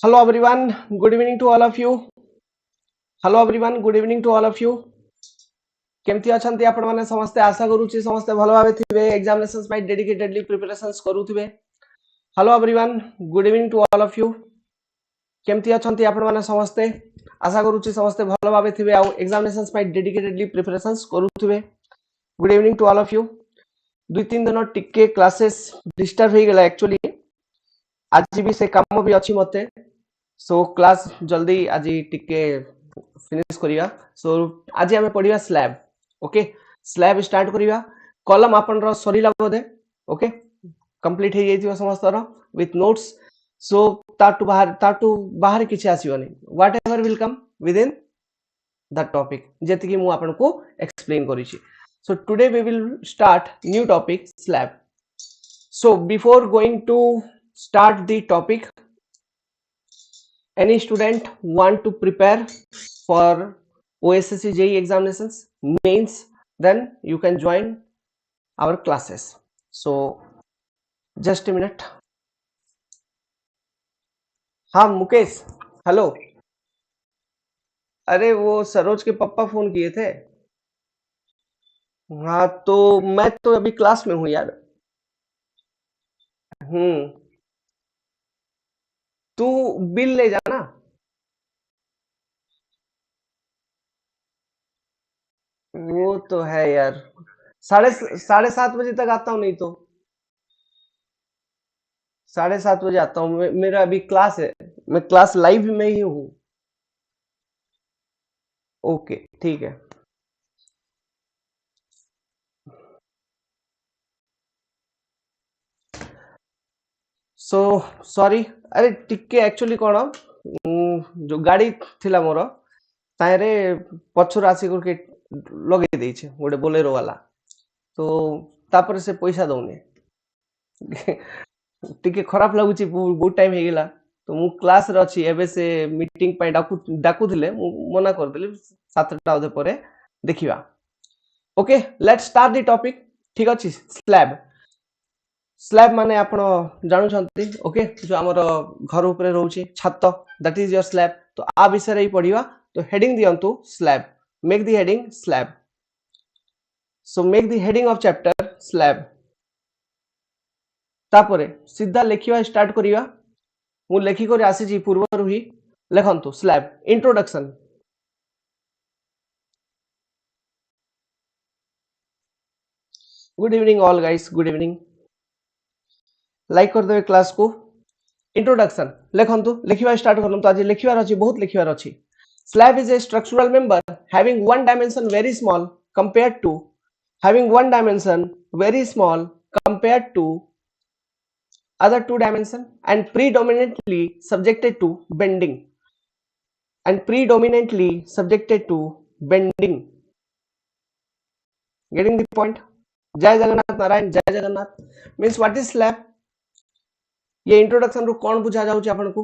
Hello everyone, good evening to all of you. Hello everyone, good evening to all of you. केमती अछंती आपण माने समस्त आशा करूची समस्त भलो भाबे थिबे एग्जामिनेशंस पाई डेडिकेटेडली प्रिपरेशंस करूथिबे. Hello everyone, good evening to all of you. केमती अछंती आपण माने समस्त आशा करूची समस्त भलो भाबे थिबे आ एग्जामिनेशंस पाई डेडिकेटेडली प्रिपरेशंस करूथिबे. Good evening to all of you. दुई तीन दिन टिके क्लासेस डिस्टर्ब हे गेला एक्चुअली. आज भी से काम भी अछि मते. सो क्लास जल्दी आज टिके फिनिश करिया. सो आज हमें पढ़िया स्लैब. ओके, स्लैब स्टार्ट करिया. कॉलम आपन रो सरीला बोधे. ओके, कंप्लीट हे जाइथिबा समस्तरो विथ नोट्स. सो ताटू बाहर किछि आसीबनी. Whatever will come within that topic जेति कि मु आपन को एक्सप्लेन करिछि. So today we will start new topic slab. So before going to start the topic, any student want to prepare for OSSCJE examinations means, then you can join our classes. So just a minute. हाँ Mukesh, hello. अरे वो सरोज के पापा phone किए थे. हाँ तो मैं तो अभी क्लास में हूँ यार. तू बिल ले जाना. वो तो है यार. साढ़े सात बजे तक आता हूँ. नहीं तो 7:30 बजे आता हूँ. मेरा अभी क्लास है. मैं क्लास लाइव में ही हूँ. ओके ठीक है. So sorry. अरे टिके एक्चुअली कौन जो गाड़ी थिला मोर तारे पछर आसी के लगे देइछे गोटे बोलेरो वाला. तो तापर से पैसा दौने. टिके खराब लागुची. बहुत टाइम हे गेला. तो मु क्लास रे अछि. एबे से मीटिंग पय डाकू थिले. मु मना कर देली 7टा बजे परे देखिबा. Okay, let's start the topic. ठीक अछि. स्लैब. स्लैब माने आपण जानु छंती. ओके, जो हमर घर ऊपर रहउची छत, दैट इज योर स्लैब. तो आ विषय रे ही पढिबा. तो हेडिंग दियंतु slab. Make the heading slab. So make the heading of chapter slab. तापरे सीधा लेखिबा स्टार्ट करिवा. मु लेखि कर आसी जी पूर्व ही लेखंतु slab. Introduction. Good evening all guys. Good evening. Like कर देबे क्लास को. इंट्रोडक्शन लेखंतु. लेखिबा स्टार्ट करंतु. आज लेखिबार अछि, बहुत लेखिबार अछि. Slab is a structural member having one dimension very small compared to other two dimension and predominantly subjected to bending. Getting the point? जय जगन्नाथ नारायण. जय Jagannath. Means what is slab. ये इंट्रोडक्शन रो कोन बुझा जाउची आपन को.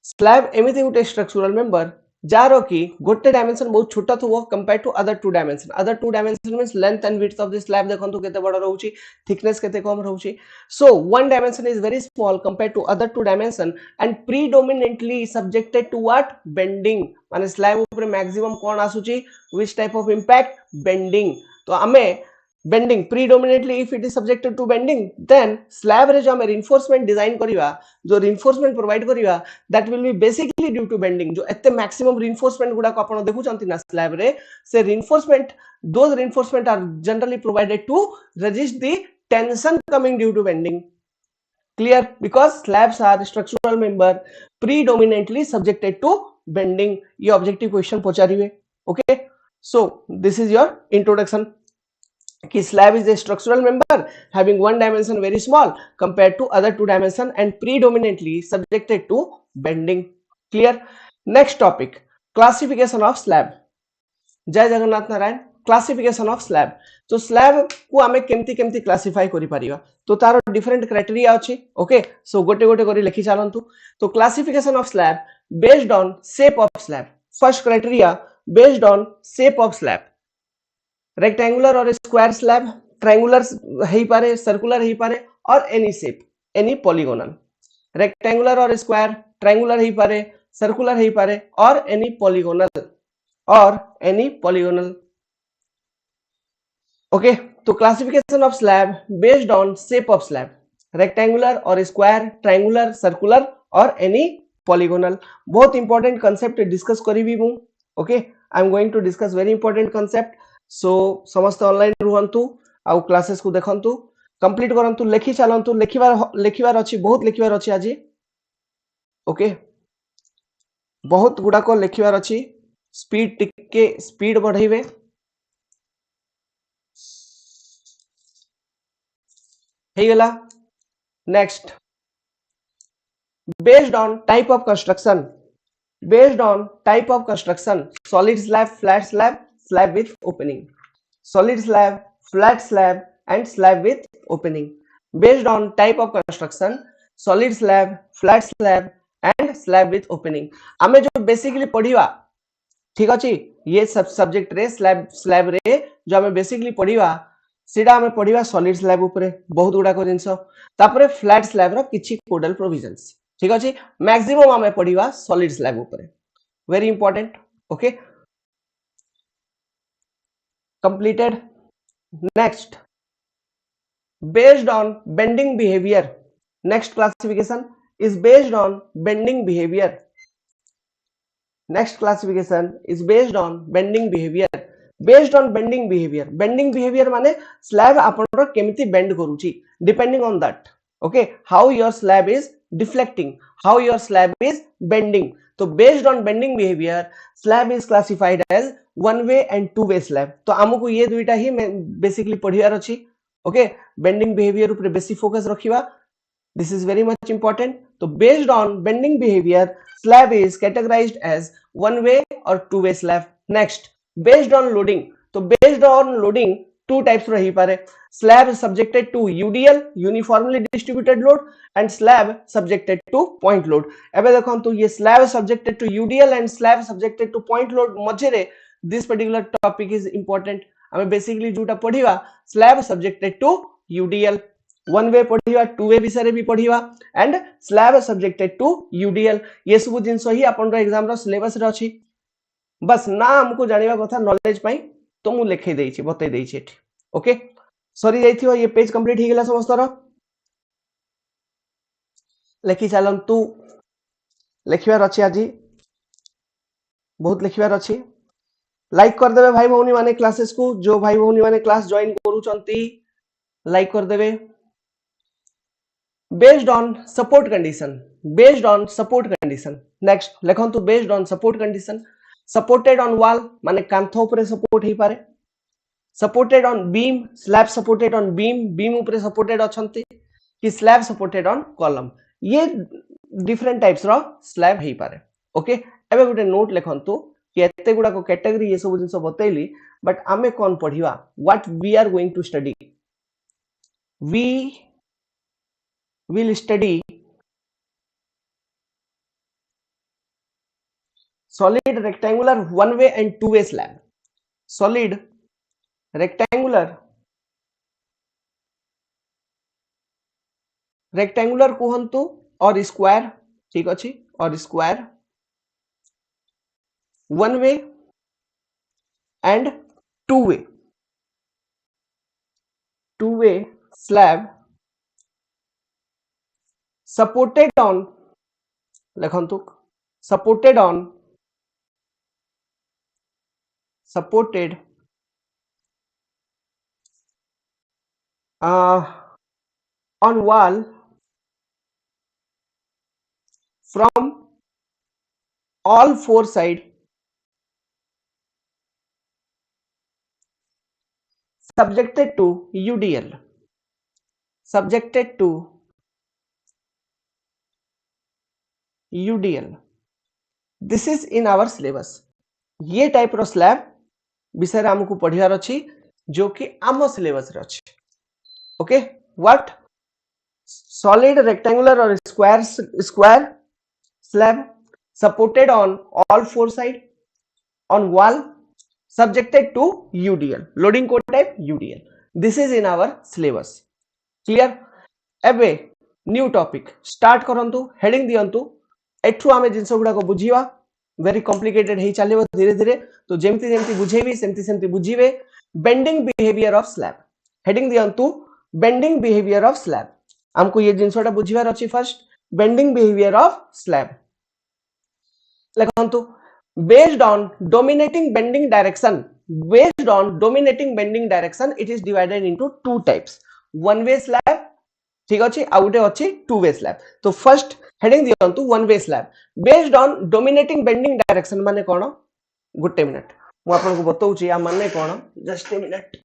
स्लैब एमिति गुटे स्ट्रक्चरल मेंबर जारो की गोटे डायमेंशन बहुत छोटा थो compare to other two dimension. Other two dimension means length and width of the slab. देखंतु केते बड़ रहउची, थिकनेस केते कम रहउची. So one dimension is very small compare to other two dimension and predominantly subjected to what bending. माने slab ऊपर maximum कोन आसुची, which type of impact, bending. तो हमें bending predominantly if it is subjected to bending, then slab रे जो हमें reinforcement design करिवा, जो रिइंफोर्समेंट प्रोवाइड करिवा, that will be basically due to bending. जो एते मैक्सिमम रिइंफोर्समेंट गुडा को आपण देखु चंती ना स्लैब रे, से reinforcement, those reinforcement are generally provided to resist the tension coming due to bending. Clear? Because slabs are structural member predominantly subjected to bending. ये objective question पहुंचारिवे. Okay, so this is your introduction कि slab is a structural member having one dimension very small compared to other two dimension and predominantly subjected to bending. Clear? Next topic, classification of slab. जय Jagannath Narayan. Classification of slab. तो slab को आमे केमती केमती classify करि परिबा. तो तार different criteria अछि. ओके, सो गोटे गोटे करी लिखि चालंतु. तो classification of slab based on shape of slab. First criteria based on shape of slab. Rectangular और स्क्वायर स्लैब, ट्रायंगुलर हेई पारे, सर्कुलर हेई पारे और any shape, any polygonal. Rectangular और स्क्वायर, ट्रायंगुलर ही पारे, सर्कुलर ही पारे और एनी पॉलीगोनल ओके। तो classification of slab based on shape of slab, rectangular और स्क्वायर, ट्रायंगुलर, सर्कुलर और एनी पॉलीगोनल। बहुत इंपोर्टेंट कांसेप्ट डिस्कस करिवि मु okay. I am going to discuss very important concept. So समस्त online रुहंतु आउ classes को देखंतु, कंप्लीट करंतु, लेखि चलंतु, लेखिवार अछि, बहुत लेखिवार अछि आज ओके। बहुत गुडा को लेखिवार अछि, स्पीड टिके स्पीड बढ़ाइबे। हे गेला next, based on type of construction, solid slab, flat slab, slab with opening, solid slab, flat slab and slab with opening, based on type of construction, solid slab, flat slab and slab with opening। आमे जो basically पढ़िवा ठीक अछि, ये सब subject रे slab रे जो आमे बेसिकली पढ़िवा सेटा आमे पढ़िवा सॉलिड स्लैब ऊपर बहुत गुडा को जिंस, तापरे फ्लैट स्लैब रो किछि कोडल प्रोविजंस ठीक अछि। मैक्सिमम आमे पढ़िवा सॉलिड स्लैब ऊपर, very important okay. Completed. Next, based on bending behavior, next classification is based on bending behavior, next classification is based on bending behavior, based on bending behavior माने slab आपनरो केमिति bend करूची, depending on that okay, how your slab is deflecting, how your slab is bending। तो based on bending behavior slab is classified as one way and two way slab। तो हमको ये दुईटा ही basically Padhiyar अछि okay. Bending behaviour ऊपर बेसी focus रखिबा, this is very much important. तो based on bending behaviour slab is categorised as one way और two way slab. Next, based on loading, तो based on loading two types रही पारे, slab subjected to UDL uniformly distributed load and slab subjected to point load. एबे देखंतु ये slab subjected to UDL and slab subjected to point load मझे this particular topic is important. हमें basically जोटा पढ़िवा slab subjected to UDL, one way पढ़िवा, two way विषय भी पढ़िवा and slab subjected to UDL. ये सब जिंस ही आपन एग्जाम रो सिलेबस रे अछि, बस ना हमको जानिबा कथा नॉलेज पई तो मु लिखै देई छी, बतै देई छी एठी ओके। सॉरी जाइथियो, ये पेज कंप्लीट ही गेला समस्त रो लेखि चलंतु, लिखिबार अछि आजी, बहुत लिखिबार अछि। लाइक कर देबे भाई भौनी माने क्लासेस को, जो भाई भौनी माने क्लास जॉइन करूचंती लाइक कर देबे। Based on support condition, based on support condition, next लिखंतु based on support condition, supported on wall माने कांथ ऊपर सपोर्ट ही पारे, supported on beam, slab supported on beam, beam ऊपर सपोर्टेड अछंती कि स्लैब सपोर्टेड ऑन कॉलम, ये डिफरेंट टाइप्स रो स्लैब ही पारे ओके। एबे गुटे नोट लिखंतु कि एते गुडा को कैटेगरी ये सब जिंस बतैली, बट आमे कोन पढ़िवा, what we are going to study, we will study solid rectangular one way and two way slab, solid rectangular कहंतु और स्क्वायर ठीक अछि, और square one way and two way slab supported on लिखंतु supported on wall from all four side, subjected to UDL, subjected to UDL, this is in our syllabus। ये type रो slab विषय हमको पढ़ियार अछि जो कि आम सिलेबस रे अछि ओके। व्हाट, सॉलिड रेक्टेंगुलर और square slab supported on all four side on wall subjected to UDL, loading code type UDL, this is in our syllabus clear. एबे न्यू टॉपिक स्टार्ट करंतु, हेडिंग दियंतु एठू आमे जिंस गुडा को बुझीवा वेरी कॉम्प्लिकेटेड हे चलिबो धीरे धीरे तो जेमती जेमती बुझेबी सेमती सेमती बुझीबे bending behaviour of slab heading दियंतु बेंडिंग बिहेवियर ऑफ स्लैब हमको ये जिंसटा बुझीवार अछि first bending behaviour of slab लेखंतु based on dominating bending direction it is divided into two types one way slab ठीक अछि आ उटे अछि टू वे स्लैब तो फर्स्ट हेडिंग दियंतु one way slab based on dominating bending direction माने कोन गुटे मिनिट मु आपन को बताउची या माने कोन जस्ट ए मिनिट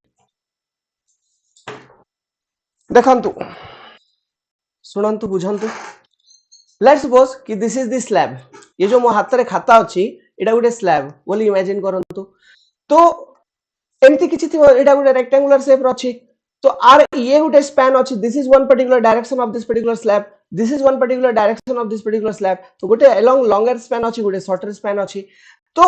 देखंतु सुनंतु बुझंतु लेट्स सपोज कि दिस इज द स्लैब ये जो मो हाथ रे खाता अछि एटा गुटे स्लैब बोली इमेजिन करंतु तो एमती किछि थिबो एटा गुटे रेक्टेंगुलर शेप रो अछि तो आर ये गुटे स्पैन अछि this is one particular direction of this particular slab this is one particular direction of this particular slab तो गुटे अलोंग लॉन्गर स्पैन अछि गुटे शॉर्टर स्पैन अछि तो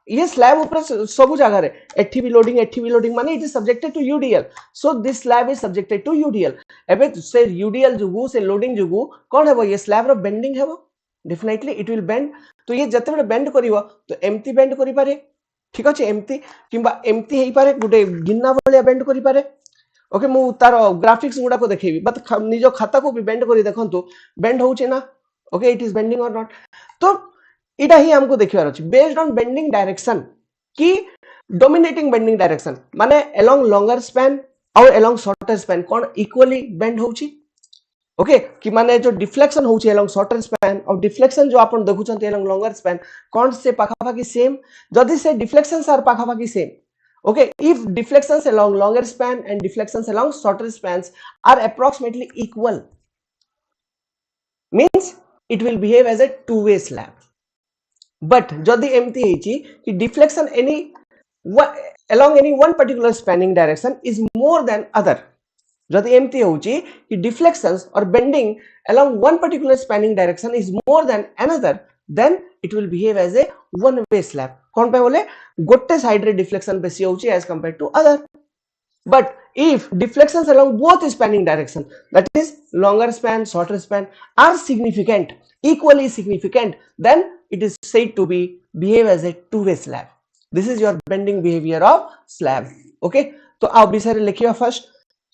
ये स्लैब ऊपर सब जगह रे एठी भी लोडिंग माने it is subjected to UDL so this slab is subjected to UDL एबे से यूडीएल जुगु से लोडिंग जुगु कोन हेबो ये स्लैब रो बेंडिंग हेबो डेफिनेटली इट विल बेंड तो ये जते बे बेंड करिवो तो एम्प्टी बेंड करि पारे ठीक अछि एम्प्टी किबा एम्प्टी हेई पारे गुटे गिन्ना वाला बेंड करि पारे ओके मु तार ग्राफिक्स गुडा को देखेबी बट निजो खाता को भी बेंड करी देखंतु बेंड होउचे ना ओके इट इज बेंडिंग और नॉट तो इटा ही हमको देखिवार अछि बेस्ड ऑन बेंडिंग डायरेक्शन की डोमिनेटिंग बेंडिंग डायरेक्शन माने अलोंग लॉन्गर स्पैन और अलोंग शॉर्टर स्पैन कोन इक्वली बेंड होउची ओके कि माने जो डिफ्लेक्शन होउची अलोंग शॉर्टर स्पैन और डिफ्लेक्शन जो आपण देखुचंती अलोंग लॉन्गर स्पैन कोन से पाखापाखी सेम जदि से डिफ्लेक्शंस आर पाखापाखी same okay if deflections along longer span and deflections along shorter spans are approximately equal means it will behave as a two-way slab but jodi empty hechi ki deflection any along any one particular spanning direction is more than other jodi empty hochi ki deflections or bending along one particular spanning direction is more than another then it will behave as a one way slab kon pe bole gotte side re deflection besi hochi as compared to other but if deflections along both spanning direction that is longer span shorter span are significant equally significant then it is said to be behave as a two-way slab this is your bending behavior of slab okay तो आ विषय रे लिखिया first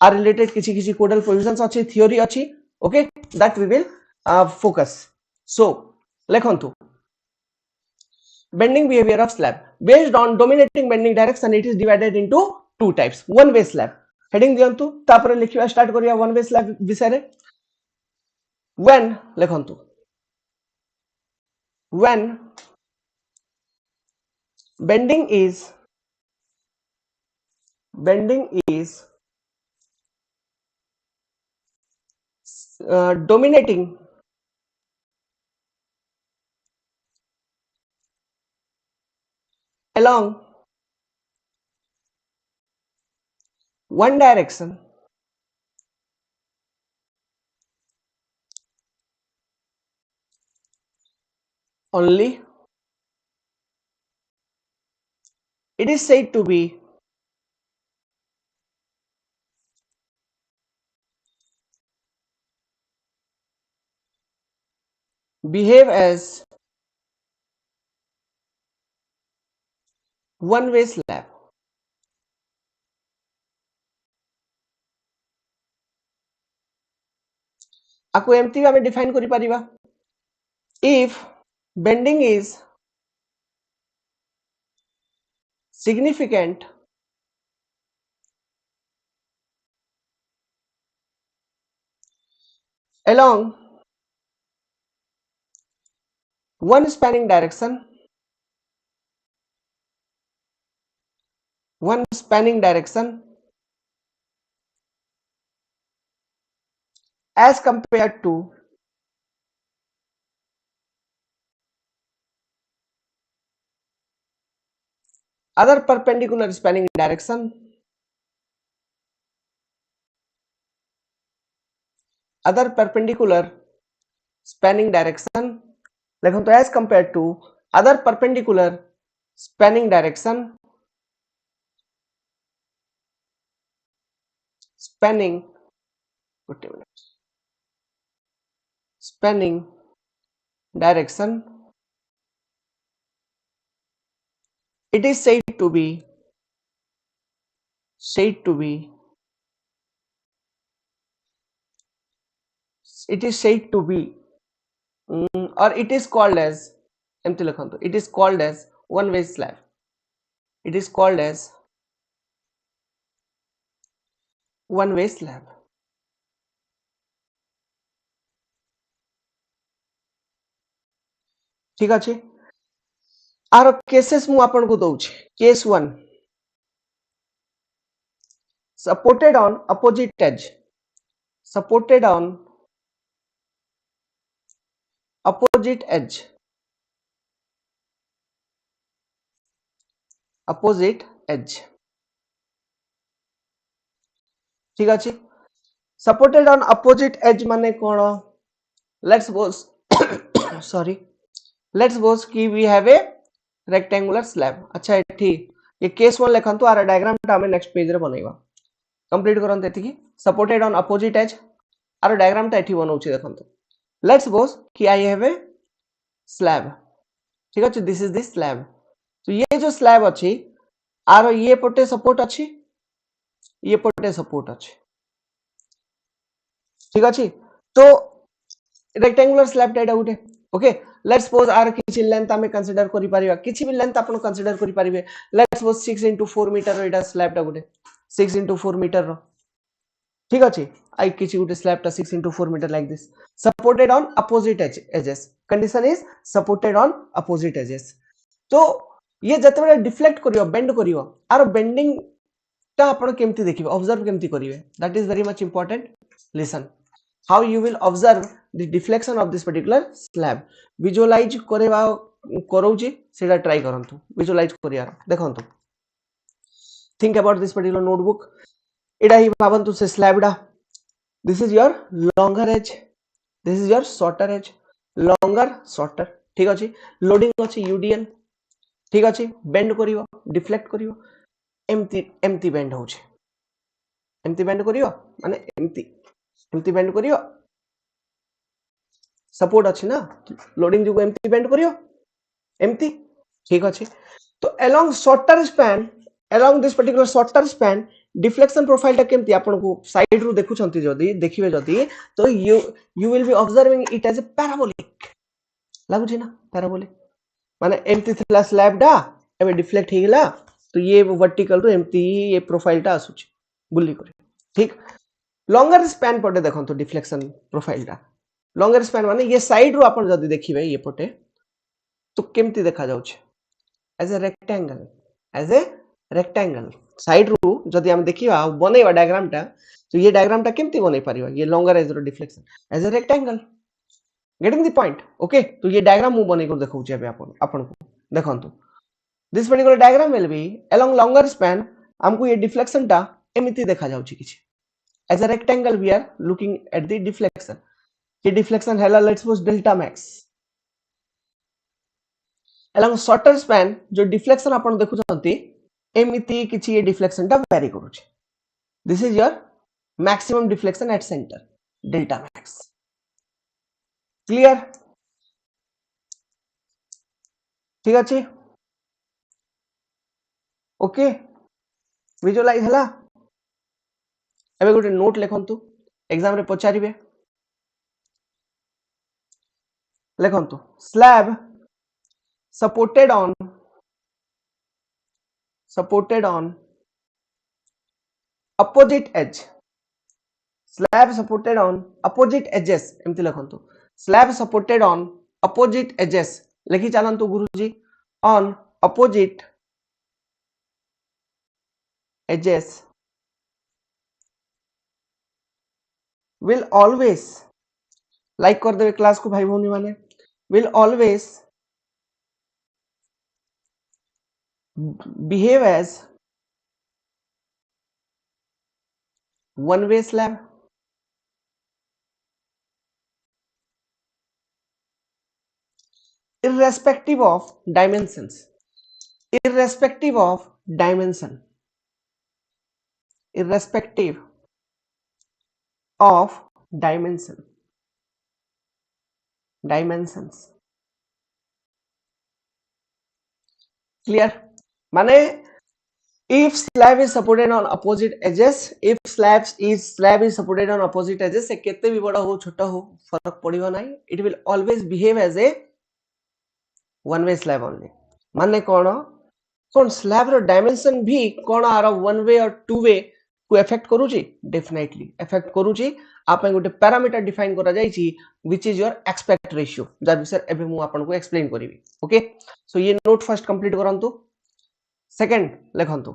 are related किछि किछि codal provisions अछि theory अछि okay that we will focus so लेखंतु bending behavior of slab based on dominating bending direction it is divided into two types one way slab heading दियंतु तापर लिखिया start करिया one way slab विषय रे when लेखंतु when bending is dominating along one direction only it is said to be behave as one way slab आको एमती हमें define करि परिबा if bending is significant along one spanning direction as compared to other perpendicular spanning direction लेखन तो as compared to other perpendicular spanning direction spanning direction, it is said to be it is said to be or it is called as एमती लिखंतु, it is called as one way slab, it is called as one way slab. ठीक अच्छे, are cases मु आपन को दउछि. Case 1, supported on opposite edge, supported on opposite edge, opposite edge. ठीक अच्छे, supported on opposite edge माने कोन? Let's suppose sorry, let's suppose कि we have a rectangular slab. अच्छा ठीक, ये केस 1 लिखंतु, आर डायग्राम टा हमें नेक्स्ट पेज रे बनैबा. कंप्लीट करंत एति कि सपोर्टेड ऑन अपोजिट एज, आर डायग्राम टा एठी बनौछि देखंतु. लेट्स सपोज कि आई हैव ए स्लैब. ठीक अछि, दिस इज द स्लैब. तो ये जो स्लैब अछि, आर ये पटे सपोर्ट अछि, ये पटे सपोर्ट अछि. ठीक अछि, तो रेक्टेंगुलर स्लैब टा उठे. ओके, लेट्स सपोज आर किछि लेंथ हमें कंसीडर करि परिबा, किछि भी लेंथ आपण कंसीडर करि परिबे. Let's suppose 6 * 4 metre Etah slab टा उठे, 6 * 4 मीटर रो. ठीक अछि, आई किछि उठे स्लैब टा 6 * 4 meter like this, supported on opposite edges. Condition is supported on opposite edges. तो ये जतबे डिफ्लेक्ट करियो, बेंड करियो, आर बेंडिंग ता आपण केमति देखिबे, ऑब्जर्व केमति करिवे, that is very much important. Listen, how you will observe the deflection of this particular slab. Visualize करेबा करौची, सेटा ट्राई करंतु. विजुअलाइज करिया देखंतु. Think about this particular notebook. एडा ही भावंतु से स्लैब डा. This is your longer edge, this is your shorter edge. Longer shorter. ठीक अछि, लोडिंग अछि यूडीएल. ठीक अछि, बेंड करियो, डिफ्लेक्ट करियो, एमती बेंड होछि, एमती बेंड करियो माने एमती बेंड करियो, सपोर्ट अछि ना, लोडिंग जो एमती बेंड करियो, एमती. ठीक अछि, तो along shorter span, along this particular shorter span, deflection profile टा केमती आपण को साइड रु देखुछंती, जदी देखिबे जदी, तो you will be observing it as a parabolic. लागु छी ना पैराबोलिक माने एमती थिला स्लैब डा एबे डिफ्लेक्ट हे गेला, तो ये वर्टिकल रु एमती ये प्रोफाइल टा आसुची बुल्ली करे. ठीक, लॉन्गर स्पैन पटे देखंतु डिफ्लेक्शन प्रोफाइल टा. लॉन्गर स्पैन माने ये साइड रु आपण जदी देखिबे ये पटे, तो केमती देखा जाउछ, as a rectangle, as a rectangle. Side रु जदी हम देखिबा बनेबा डायग्राम टा, तो ये डायग्राम टा केमती बनै परिबा, ये लॉन्गर एज रो deflection as a rectangle. Getting the point. Okay, तो ये डायग्राम मु बनै को देखौछि अबे आपण को देखंतु. This particular diagram will be along longer span, हमको ये डिफ्लेक्शन टा एमिति देखा जाउछि किछि. As a rectangle we are looking at the deflection. ये डिफ्लेक्शन हैला let's suppose delta max. Along shorter span जो डिफ्लेक्शन आपण देखुछंती, एमिति किछि ये डिफ्लेक्शन टा वेरी करूछि. This is your maximum deflection at centre, delta max. Clear? ठीक अछि, ओके, विजुअलाइज हला. एबे गोटे नोट लिखंतु, एग्जाम रे पचारिबे. लिखंतु, slab supported on opposite edge, slab supported on opposite edges. एमती लिखंतु, slab supported on opposite edges. लिखि चलंतु गुरुजी, on opposite edges will always, like कर देवे क्लास को भाई भौनी माने, will always behave as one way slab. Irrespective of dimensions, irrespective of dimension, irrespective of dimensions. Clear माने if slab is supported on opposite edges, if slab is supported on opposite edges, से केते भी बड़ा हो छोटा हो फर्क पड़िबो नाही, it will always behave as a one way slab only. माने कौन स्लैब रो डायमेंशन भी कौन आर वन वे और टू वे को इफेक्ट करूची, डेफिनेटली इफेक्ट करूची. आप गोटे पैरामीटर डिफाइन करा जायछि which is your aspect ratio, जा विषय एबे मु आपन को एक्सप्लेन करिवि. ओके सो ये नोट फर्स्ट कंप्लीट करंतु. सेकंड लिखंतु,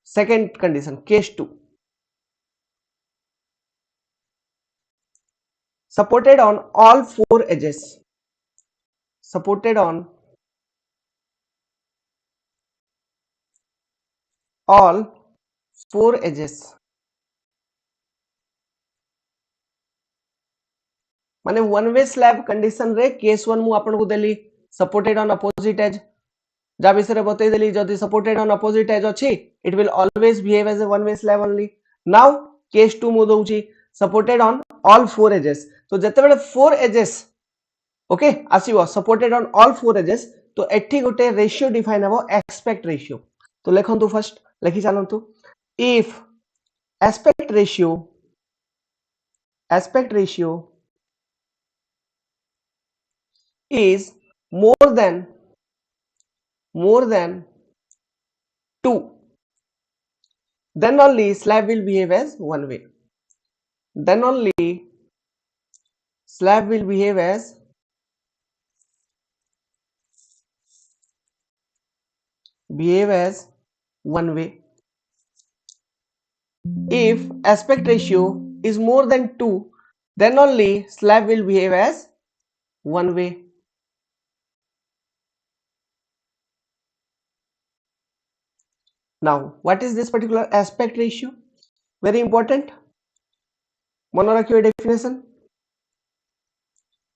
second condition case 2, supported on all four edges, supported on all four edges माने वन वे स्लैब कंडीशन रे केस 1 मु आपन को देली सपोर्टेड ऑन अपोजिट एज, जा विषय बतई देली जदी सपोर्टेड ऑन अपोजिट एज अछि it will always behave as a one way slab only. Now case 2 मु दउची supported on all four edges, तो जते बेले फोर एजेस ओके आसीबो supported on all four edges तो एठी गोटे रेशियो डिफाइन हबो एस्पेक्ट रेशियो. तो लेखंतु फर्स्ट लिखि जानंतु if aspect ratio is more than 2, then only slab will behave as one way, then only slab will behave as one way. If aspect ratio is more than 2, then only slab will behave as one way. Now what is this particular aspect ratio? Very important, mone rakhiyo definition.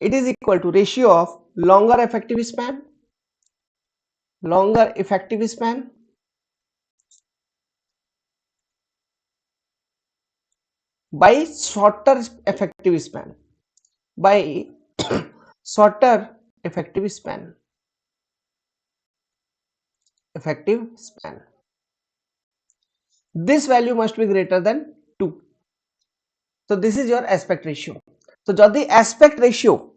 It is equal to ratio of longer effective span by shorter effective span, by shorter effective span. This value must be greater than 2. So this is your aspect ratio. So jodi aspect ratio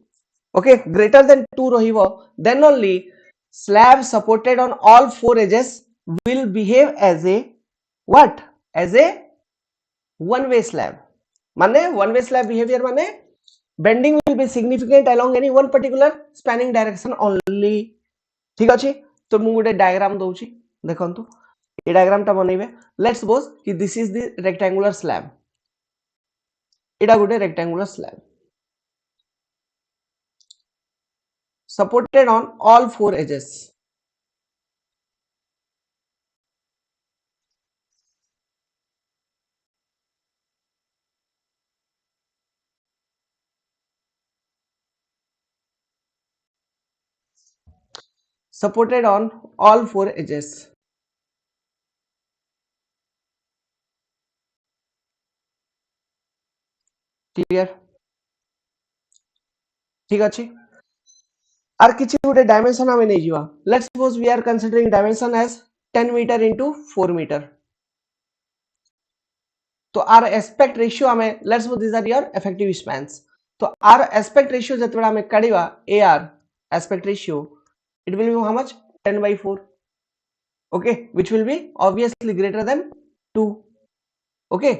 okay greater than 2 rahibo, then only slab supported on all four edges will behave as a what? As a one way slab. माने one way slab behavior माने bending will be significant along any one particular spanning direction only. ठीक अछि. तो मु गोटे diagram दउची देखंतु, ए diagram ता बनेबे. लेट्स सपोज कि this is the rectangular slab, एटा गोटे rectangular slab supported on all four edges. Supported on all four edges. Clear? ठीक अछि. आर किछि गोटे डायमेंशन हमें नै जिवा. Let's suppose we are considering dimension as 10 meter into 4 meter. तो आर एस्पेक्ट रेशियो हमें let's suppose this are your effective spans. तो आर एस्पेक्ट रेशियो जतबे हमें काढिबा AR aspect ratio it will be how much? 10 by 4. Okay, which will be obviously greater than 2. Okay,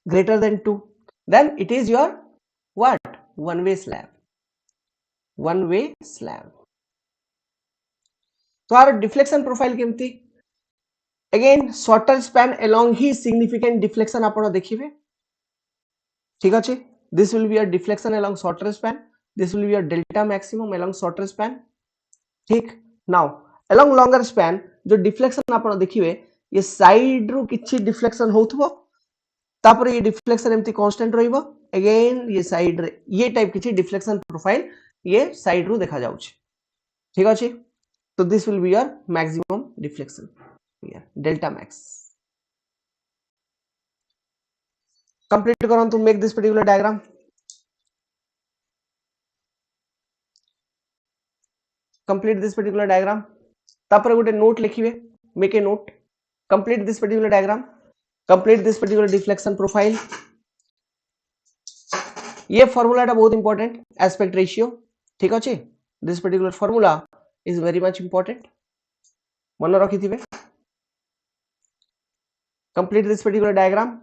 greater than 2, then it is your what? One way slab. तो are deflection profile केमती? Again shorter span along ही significant deflection आपण देखिबे. ठीक अछि. This will be your deflection along shorter span, this will be your delta maximum along shorter span. ठीक. Now along longer span जो deflection आपण देखिबे ये side रु किछि डिफ्लेक्शन होथबो, तापर ये डिफ्लेक्शन एमती कांस्टेंट रहिबो. अगेन ये साइड रे ये टाइप किछि डिफ्लेक्शन प्रोफाइल ये साइड रु देखा जाउछि. ठीक अछि. तो this will be your maximum deflection here, delta max. Complete करन to make this particular diagram. Complete this particular diagram तापर गोटे नोट लिखिबे make a note complete this particular diagram complete this particular deflection profile ये फॉर्मूलाटा बहुत important aspect ratio ठीक अच्छे this particular formula is very much important मन रखिथिबे complete this particular diagram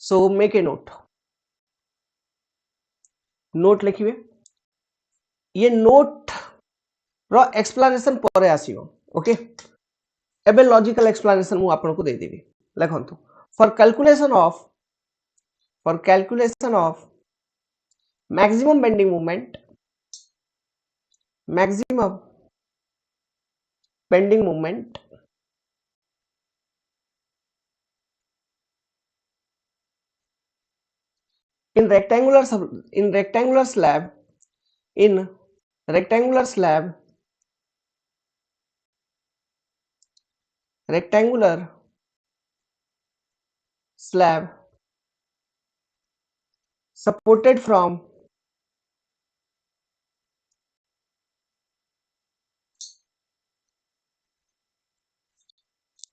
so make a note note लिखिबे ये note रो explanation पर आसीबो ओके एबे लॉजिकल एक्सप्लेनेशन मु आपन को दे देबी लिखंतु for calculation of maximum bending moment in rectangular slab supported from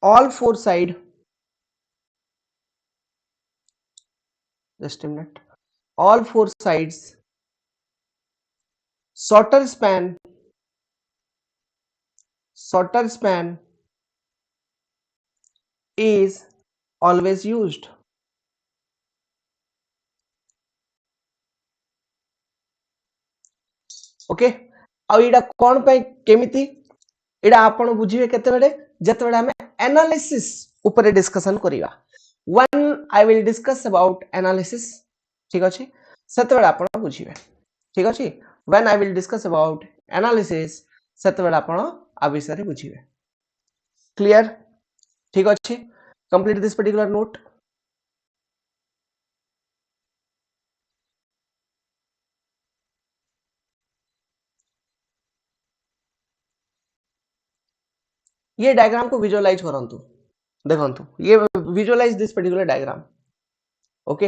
all four sides just a minute all four sides shorter span is always used okay आ इडा कोन पे केमिति इडा आपण बुझिबे केते बेले जते बेले हम एनालिसिस ऊपर डिस्कशन करिवा when I will discuss about analysis ठीक अछि सते बेले आपण बुझिबे ठीक अछि when I will discuss about analysis सते बेले आपण आ विषय रे बुझिबे क्लियर ठीक अछि कंप्लीट दिस पर्टिकुलर नोट ये डायग्राम को विजुअलाइज करंतु देखंतु ये visualize this particular diagram okay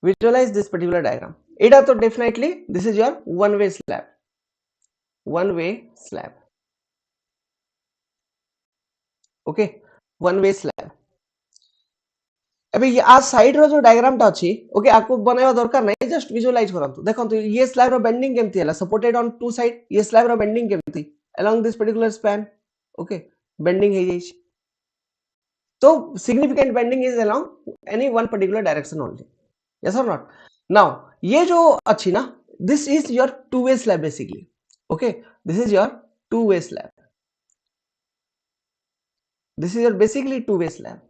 visualize this particular diagram एटा तो definitely this is your one way slab okay one way slab अबे ये आ साइड रो जो डायग्राम ता अछि ओके आपको बनावा दरकार नहीं जस्ट विजुअलाइज करंतु देखंतु ये स्लैब रो बेंडिंग केमती हला सपोर्टेड ऑन टू साइड ये स्लैब रो बेंडिंग केमती along this particular span okay bending है जाइछ तो significant bending is along any one particular direction only yes or not now ये जो अच्छी ना this is your two-way slab basically okay this is your two-way slab this is your basically two-way slab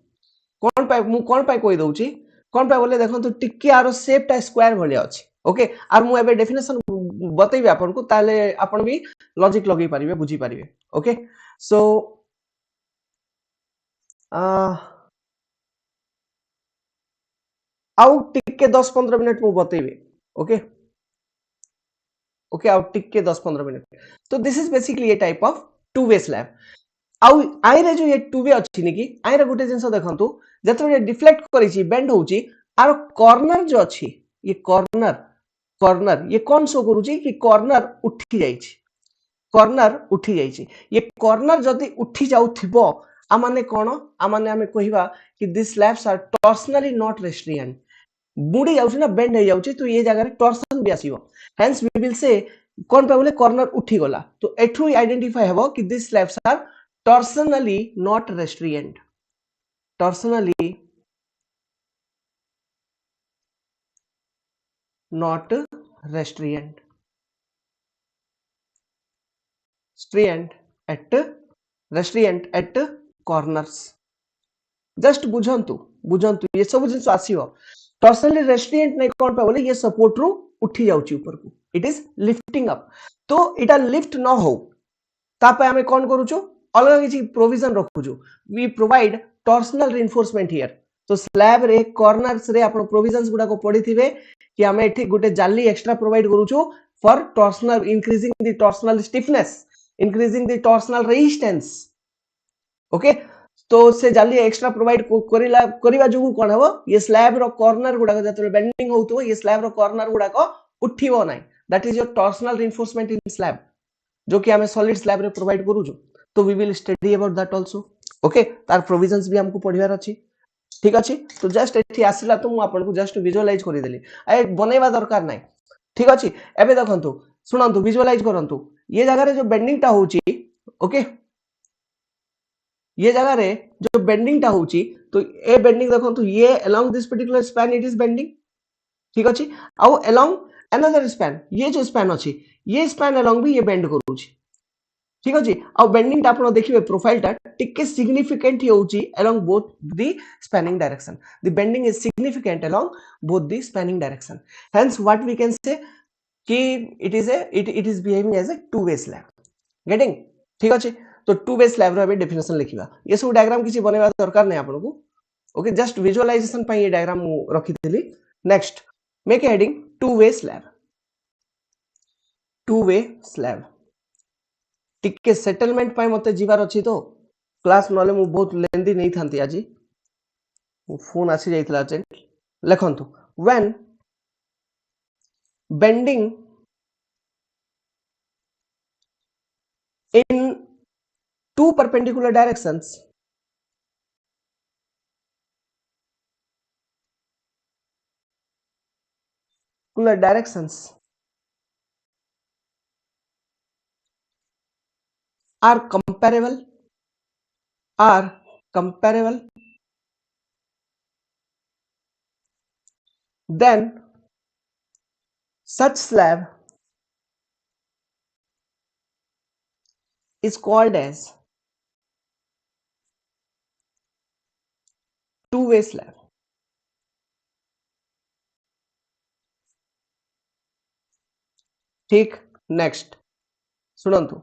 कौन पाए मु कौन पाए कोई दउची कौन पाए बोले देखो तो टिक्की आरो शेप टा स्क्वायर भलिया अछि ओके आर मु एबे डेफिनेशन बतैबे आपन को ताले आपन भी लॉजिक लगे पारिबे बुझी पारिबे ओके सो आउ टिके 10-15 मिनट मु बतैबे ओके ओके आउ टिके 10-15 मिनट तो this is basically A type of two way slab आउ आई रे जो ये टू वे अछि नि कि आई रे गुटे जिंस देखंतु जते डिफ्लेक्ट करै छी बेंड होउची आर कॉर्नर जो अछि ये कॉर्नर ये कोन शो करूची कि कॉर्नर उठी जाइची ये कॉर्नर जदी उठी जाउथिबो आ माने कोन आ माने हमें कहिबा कि this slabs are torsionally not रेस्ट्रिएंट बुडी जाउची ना बेंड हो जाउची तो ये जगह रे टॉर्सन भी आसीबो हेंस वी विल से कोन पे बोले कॉर्नर उठी गला तो एठु आइडेंटिफाई हेबो कि this slabs are torsionally not restraint restraint at corners just बुझंतु ये सब जिंस आसीबो टॉर्सनली रेस्ट्रिएंट नै कोन पे बोले ये सपोर्ट रु उठी जाउची ऊपर को इट इज लिफ्टिंग अप तो इटा लिफ्ट न हो तापे हमें कोन करूछु अलग किछि प्रोविजन रखुछु we provide torsional reinforcement here तो स्लैब रे कॉर्नर्स रे आपण प्रोविजंस गुडा को पढिथिबे कि हमें एठी गुटे जाली एक्स्ट्रा प्रोवाइड करूछु for torsional increasing the torsional stiffness increasing the torsional resistance okay तो से जाली एक्स्ट्रा प्रोवाइड करिवा जो कोन हबो ये स्लैब रो कॉर्नर गुडा जतरे बेंडिंग होतो ये स्लैब रो कॉर्नर गुडा को उठिबो नै that is your torsional reinforcement in slab जो कि हमें सॉलिड स्लैब रे प्रोवाइड करू छु तो we will study about that also okay तार प्रोविजंस भी हमको पढिबार अछि ठीक अछि तो जस्ट एठी आसिला तो मु आपन को जस्ट विजुअलाइज करि देली ए बनेवा दरकार नै ठीक अछि एबे देखंतु सुनंतु विजुअलाइज करंतु ये जगह रे जो बेंडिंग टा होची ओके ये जगह रे जो बेंडिंग टा होची तो ए बेंडिंग देखंतु ये along this particular span it is bending ठीक अछि आउ अलोंग अनदर स्पैन ये जो स्पैन अछि ये स्पैन अलोंग भी ये बेंड करूची ठीक अछि आउ बेंडिंग टा आपण देखिबे प्रोफाइल टा टिके सिग्निफिकेंट ही होची along both the spanning direction the bending is significant along both the spanning direction hence what we can say कि it is behaving as a two way slab getting ठीक अछि तो टू वे स्लैब रो अबे definition लिखिबा ये सब diagram किछि बनेबा दरकार नै आपन को ओके जस्ट विजुअलाइजेशन पई ये डायग्राम रखि देली next make a heading two way slab टिके सेटलमेंट पई मते जीवार अछि तो क्लास नले मु बहुत लेंदी नै थांती आजी फोन आसी जाइतला अर्जेंट लेखंतु when bending in two perpendicular directions are comparable then such slab is called as two way slab ठीक नेक्स्ट सुनंतु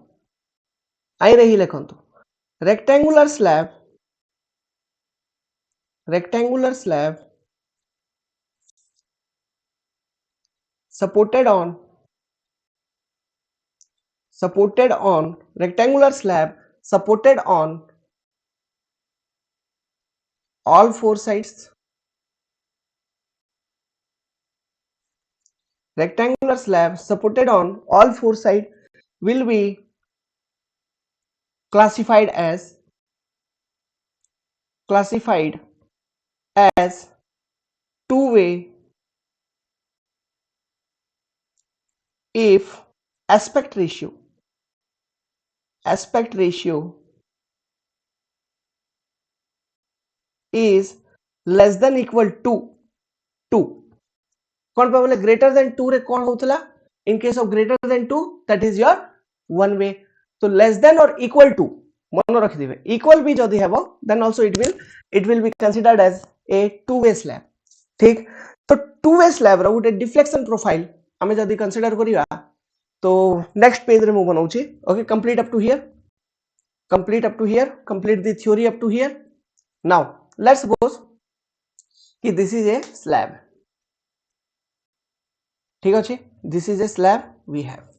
आई रही लेखंतु rectangular slab supported on rectangular slab supported on all four sides rectangular slab supported on all four sides will be classified as two way if aspect ratio is less than equal to 2 कौन पे बोले greater than 2 रे कौन होतला in case of greater than 2 that is your one way तो less than और equal to मन रखि दिबे इक्वल भी जदी हेबो then also it will be considered as a two way slab ठीक तो to way slab row Gute deflection profile हमें जदी कंसीडर करिवा तो नेक्स्ट पेज रे मु बनाउची okay complete up to here complete the theory up to here now let's suppose कि this is a slab ठीक अछि this is a slab we have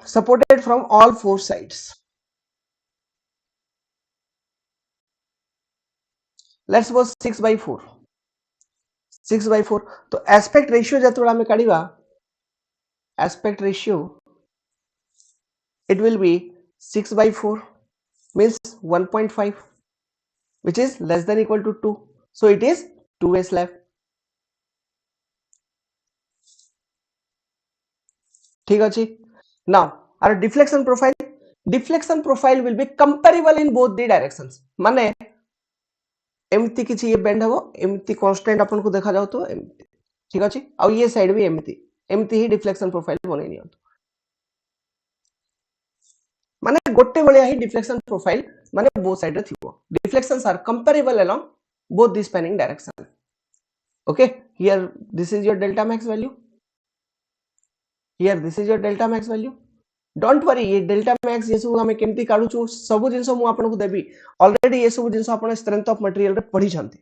supported from all four sides let's suppose 6/4 तो aspect ratio जतोड़ा में काढिबा aspect ratio it will be 6/4 means 1.5 which is less than equal to 2 so it is two way slab ठीक अछि now our deflection profile will be comparable in both the directions माने एमती किछि ये bend हबो एमती कांस्टेंट अपन को देखा जाउ तो एमती ठीक अछि आ ये साइड भी एमती ही डिफ्लेक्शन प्रोफाइल बनै नियंत माने गोटे बलिया ही डिफ्लेक्शन प्रोफाइल माने बोथ साइड रे थिबो deflections are comparable along both the spanning direction okay here this is your delta max value here this is your delta max value don't worry ये डेल्टा मैक्स ये सब हमें केमती काढु छु सब जिंस मु आपन को देबी ऑलरेडी ये सब जिंस आपन स्ट्रेंथ ऑफ मटेरियल रे पढी छंती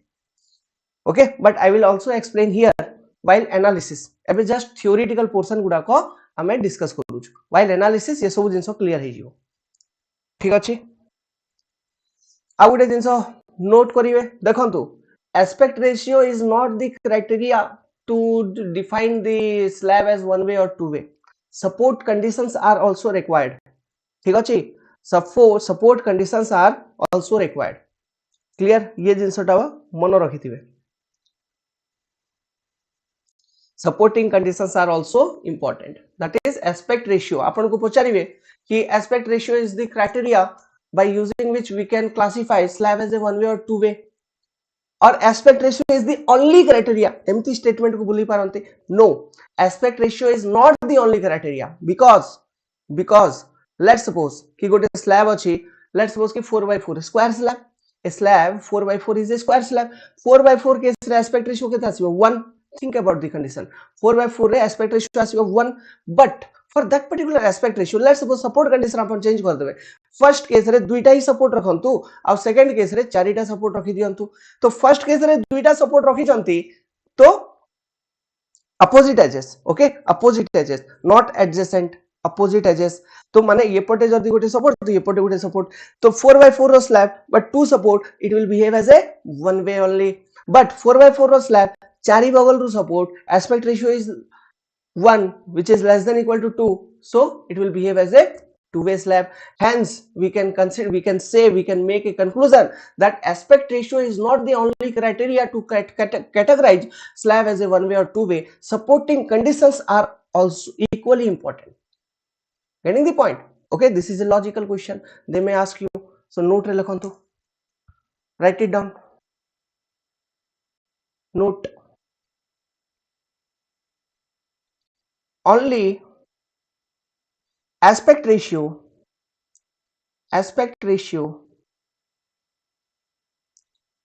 okay but I will also explain here while analysis एबे जस्ट थ्योरेटिकल पोर्शन गुडा को हमें डिस्कस करू छु व्हाइल एनालिसिस ये सब जिंस क्लियर हे जिवो ठीक अछि आ गोटे जिंस नोट करिवे देखंतु aspect ratio is not the criteria to define the slab as one way or two way. Support conditions are also required. ठीक अछि support conditions are also required. Clear ये जिंसटा मन रखिथिबे. Supporting conditions are also important. That is aspect ratio. आपण को पचारिबे कि aspect ratio is the criteria by using which we can classify slab as a one way or two way. Or aspect ratio is the only criteria. एमती statement को भूली पारंते. No, aspect ratio is not the only criteria because let's suppose कि गोटे slab अछि. Let's suppose कि 4x4 square slab. A slab 4x4 is a square slab. 4x4 case रे aspect ratio केता आसीबो 1. Think about the condition. 4x4 रे aspect ratio आसीबो 1. But for that particular aspect ratio, let's suppose support condition upon change कर देबे. First case रे दुईटा ही support रखंतु आ second case रे चारिटा support रखि दियंतु. तो फर्स्ट केस रे दुईटा सपोर्ट रखि जंती तो opposite edges. Okay, opposite edges not adjacent, opposite edges. तो माने ये पटे जदी गोटे सपोर्ट तो ये पटे गोटे सपोर्ट. तो 4x4 रो slab but two support it will behave as a one way only. But 4x4 रो स्लैब चारि बगल रो support aspect ratio is 1 which is less than equal to 2, so it will behave as a two-way slab. Hence we can make a conclusion that aspect ratio is not the only criteria to categorize slab as a one way or two way. Supporting conditions are also equally important. Getting the point? Okay, this is a logical question they may ask you. So note re lakhantu, write it down. Note, only aspect ratio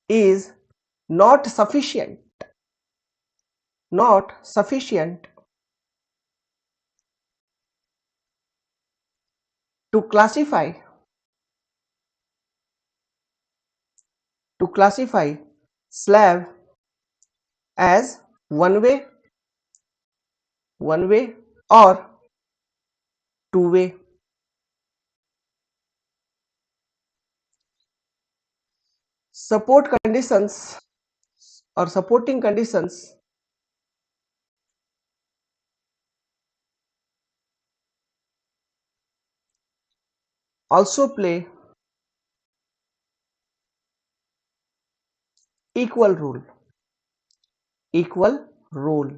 is not sufficient to classify slab as one way or two way. Support conditions or supporting conditions also play equal role.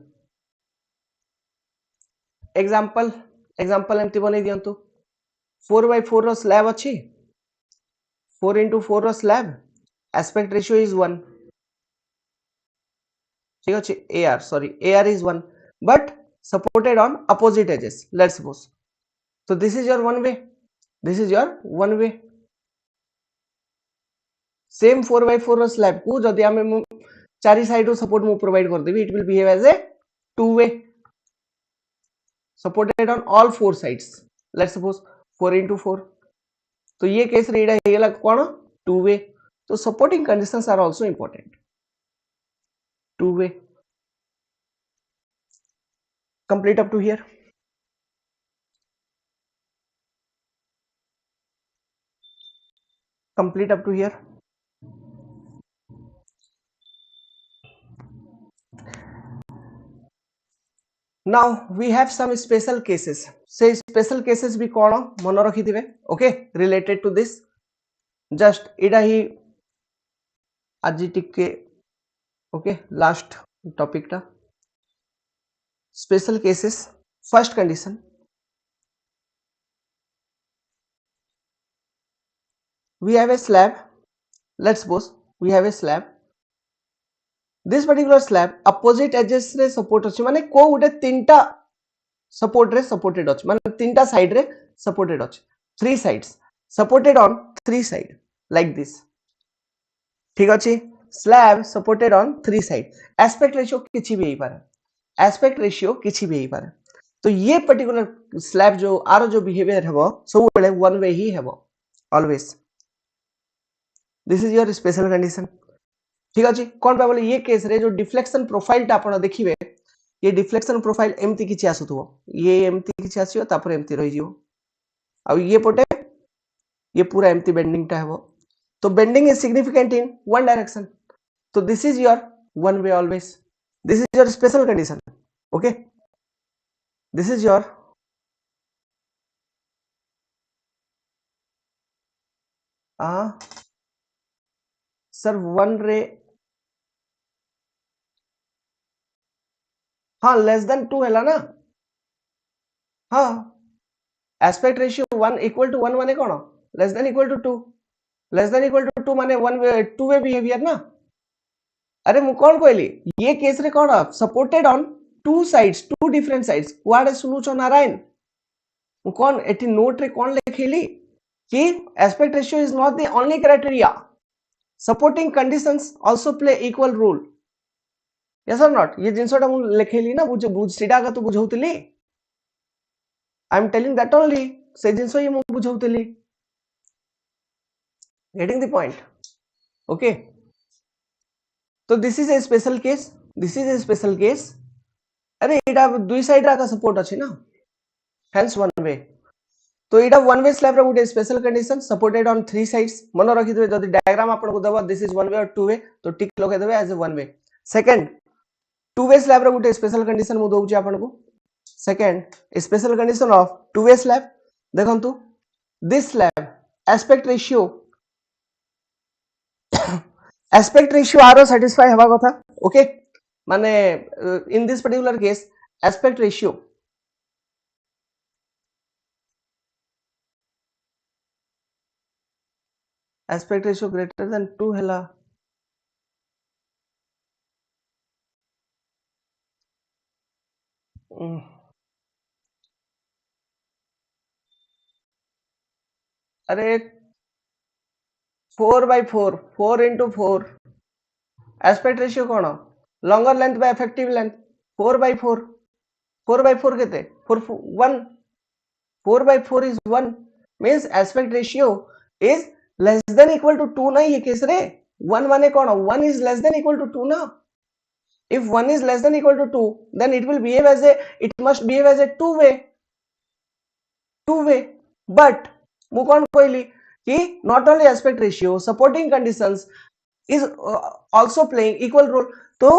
Example एमती बनै दियंतु. 4x4 रो slab अछि. 4 into 4 रो slab aspect ratio is 1. ठीक अछि, AR is 1 but supported on opposite edges, let's suppose. So this is your one way. Same 4x4 रो slab को जदी हमें चारि साइड रो सपोर्ट मु प्रोवाइड कर देबी, it will behave as a two way, supported on all four sides. Let's suppose 4 into 4. तो ये case रे इडा हेला कोन two way. So supporting conditions are also important. Two way. Complete up to here. Now we have some special cases. Say special cases भी कोन मन रखि दिबे. Okay, related to this. Just Ida ही आज टिके. Okay, last topic टा. Special cases. First condition. We have a slab. Let's suppose we have a slab. This particular slab opposite edges रे support अछि, माने को उडे तीनटा support रे supported अछि, माने तीनटा side रे supported अछि. Three sides supported on three side like this. ठीक अछि, slab supported on three side. Aspect ratio किछि भी हेई पारे. तो ये particular slab जो आरो जो behavior हेबो सब बेले one way ही हेबो always. This is your special condition. ठीक अछि, कोन बा बोले ये केस रे जो डिफ्लेक्शन प्रोफाइल टा आपण देखिबे, ये डिफ्लेक्शन प्रोफाइल एमती किछि आसुथबो, ये एमती किछि आसियो तापर एमती रहि जिवो. आ ये पटे ये पूरा एमती बेंडिंग टा हेबो. तो bending is significant in one direction. So this is your one way always. This is your special condition. Okay, this is your sir one ray. हाँ less than 2 है ना. हाँ aspect ratio 1 equal to 1 माने कौन less than equal to 2. less than equal to 2 माने 1 way 2 way behavior ना. अरे मु कौन कहली ये केस रे कौन supported on two sides two different sides what सुनुचो नारायण मु कौन एटी नोट रे कौन लिखेली कि aspect ratio is not the only criteria supporting conditions also play equal role yes और नॉट ये जिंसोटा मु लिखेली ना बुझ सीधा का तो बुझौतली I am telling that only से जिंसो ये मु बुझौतली गेटिंग द पॉइंट ओके तो this is a special case this is a special case अरे एटा दुई साइड रा का सपोर्ट अछि ना हेंस वन वे तो एटा वन वे स्लैब रा गुटे special condition supported on three sides मन रखि देबे जदी डायग्राम आपन को दबा दिस इज वन वे और टू वे तो टिक लगे देबे as a one way second two way slab रा गुटे स्पेशल कंडीशन मु दोउची आपन को second special condition of two way slab देखंतु दिस स्लैब एस्पेक्ट रेशियो आरो सैटिस्फाई हवा कथा ओके माने in this particular case aspect ratio greater than 2 हैला अरे 4/4 4 into 4 एस्पेक्ट रेशियो कौन longer length by effective length 4/4 4/4 केते 1 4/4 is 1 means aspect ratio is less than equal to 2 ना ये केस रे 1 माने कौन 1 is less than equal to 2 ना if 1 is less than equal to 2 then it must behave as a two way but मु कौन कहली कि not only aspect ratio supporting conditions is also playing equal role तो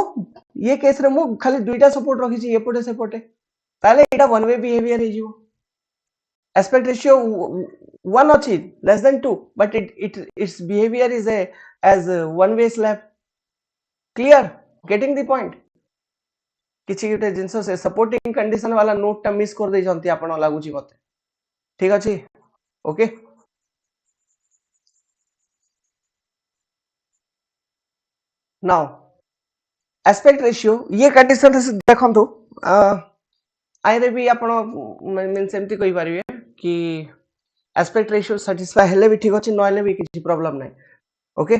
ये case रे मु खाली दुईटा सपोर्ट रखी छी एपटे सेपटे ताले एटा वन वे बिहेवियर हे जिवो aspect ratio 1 अछि less than 2 but its behavior is as a one way slab clear getting the point किछि गुटे जिंसो से सपोर्टिंग कंडीशन वाला नोट टा मिस कर दे जंती आपण लागुची मते ठीक अछि ओके नाउ एस्पेक्ट रेशियो ये कंडीशन से देखंतु आई रे भी आपण मींस एम्ति कहि परिबे कि एस्पेक्ट रेशियो सैटिस्फाई हेले भी ठीक अछि न हेले भी किछि प्रॉब्लम नै okay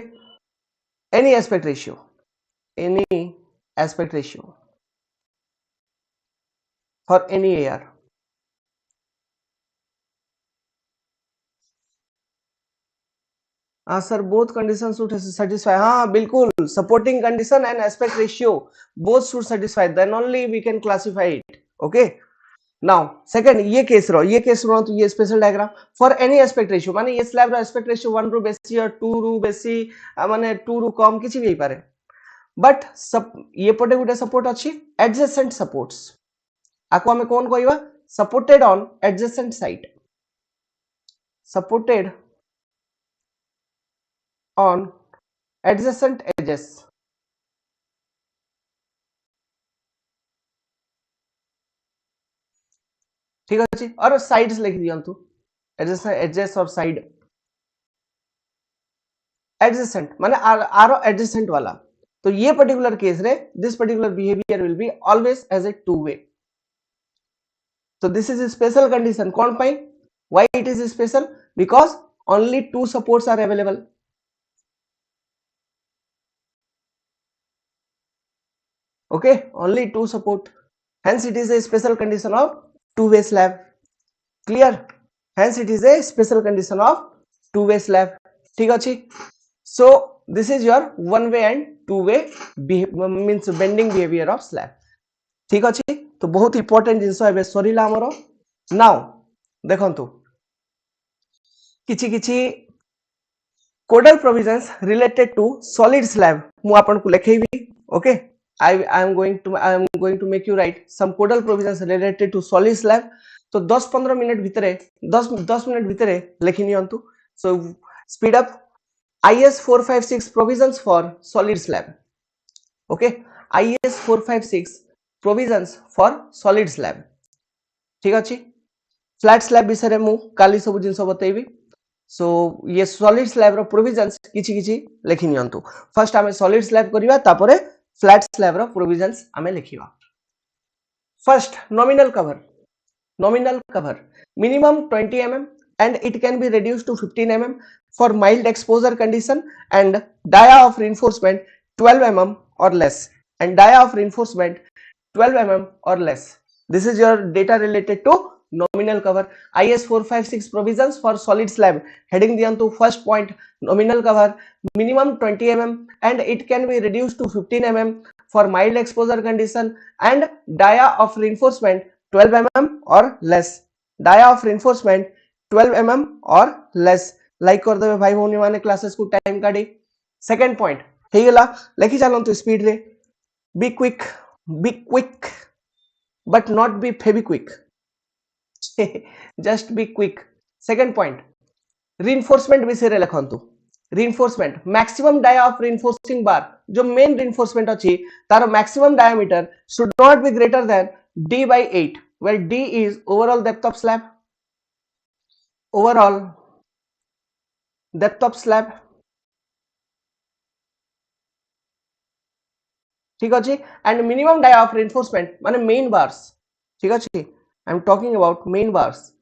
any aspect ratio for any AR sir both conditions should satisfy बिल्कुल supporting condition and aspect ratio both should satisfy then only we can classify it okay now second ये केस रो तो ये special diagram for any aspect ratio माने ये slab रो aspect ratio 1 रो बेसी और 2 रो बेसी माने 2 रो कम किछि भी पारे बट ये पटे गुटे सपोर्ट अछि एडजेसेंट सपोर्ट्स आको हमें कोन कहबा supported on adjacent side supported on adjacent edges ठीक अछि और साइड्स लिख दियंतु एडजेस और साइड एडजेसेंट माने आरो एडजेसेंट वाला तो ये पर्टिकुलर केस रे this particular behaviour will be always as a two way so this is a special condition कौन पाई why it is special because only two supports are available okay only two support hence it is a special condition of two way slab clear hence it is a special condition of two way slab ठीक अछि so this is your one way and two way means bending behavior of slab ठीक अछि तो बहुत important जिंस एबे सरीला हमरो now देखंतु किछि codal provisions related to solid slab मु आपन को लिखेबी okay I am going to make you write some codal provisions related to solid slab तो 10-15 मिनट भितरे 10 मिनट भितरे लिखि नियंतु so speed up IS 456 provisions for solid slab okay IS 456 provisions for solid slab ठीक अछि flat slab विषय मु काली सब जिंस बतैबी सो ये सॉलिड स्लैब रो प्रोविजंस किछि किछि लिखि नियंतु फर्स्ट हमें सॉलिड स्लैब करिवा तापरे फ्लैट स्लैब रो प्रोविजंस हमें लिखिवा first nominal cover minimum 20 mm and it can be reduced to 15 mm for mild exposure condition and dia of reinforcement 12 mm or less and dia of reinforcement 12 mm or less this is your data related to nominal cover IS 456 provisions for solid slab heading diyantu first point nominal cover minimum 20 mm and it can be reduced to 15 mm for mild exposure condition and dia of reinforcement 12 mm or less dia of reinforcement 12 mm or less like कर देबे भाई भौनी माने classes को time काडी second point हे गेला लेखि चलंतु speed रे be quick but not be febiquick just be quick second point reinforcement विषय रे लिखंतु reinforcement maximum dia of reinforcing bar जो main reinforcement अछि तार maximum diameter should not be greater than d by 8 where d is overall depth of slab ठीक अछि and minimum dia of reinforcement माने main bars ठीक अछि I am talking about main bars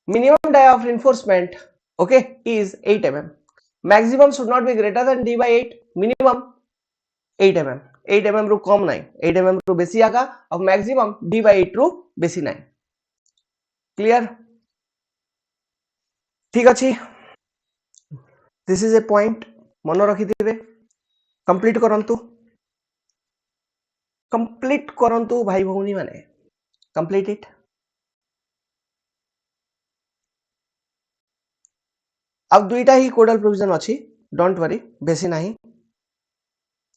minimum dia of reinforcement okay is 8 mm maximum should not be greater than d by 8 minimum 8 mm 8 mm ru कम नाही 8 mm ru बेसी आका और maximum d by 8 ru बेसी नाही clear ठीक अछि this is A point मन रखि दिबे कंप्लीट करंतु भाई भौनी माने कंप्लीट इट अब दुईटा ही कोडल प्रोविजन अछि डोंट वरी बेसी नाही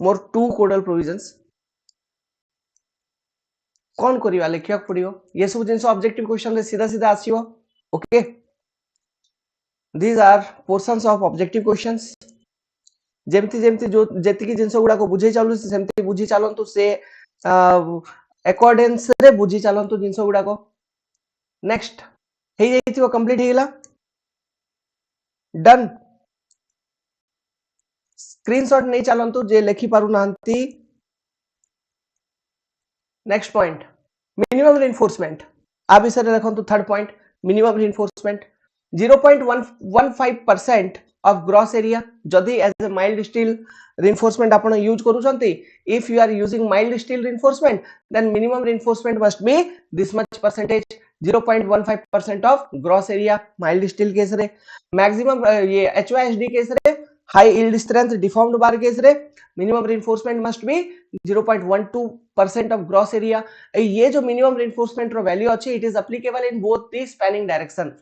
मोर टू कोडल प्रोविजंस कौन करिवा लिखिया पड़ियो ये सब जिंस ऑब्जेक्टिव क्वेश्चन रे सीधा सीधा आसीबो okay these are portions of objective questions जेमती जेमती जो जेति की जिंस गुडा को बुझे चालू सेमती बुझी चालंतु से अकॉर्डेंस रे बुझी चालंतु जिंस गुडा को नेक्स्ट हे जाइथियो कंप्लीट हे गेला डन स्क्रीनशॉट नहीं चालंतु जे लेखि पारु नांती नेक्स्ट पॉइंट मिनिमम रिइंफोर्समेंट आ विषय रे देखंतु third point minimum reinforcement 0.15% of gross area जदि as a mild steel reinforcement आपण use करूछंती if you are using mild steel reinforcement then minimum reinforcement must be this much percentage 0.15% of gross area mild steel case रे maximum ये HYSD case रे high yield strength deformed bar case रे minimum reinforcement must be 0.12% of gross area ये जो minimum reinforcement रो value अछि it is applicable in both the spanning direction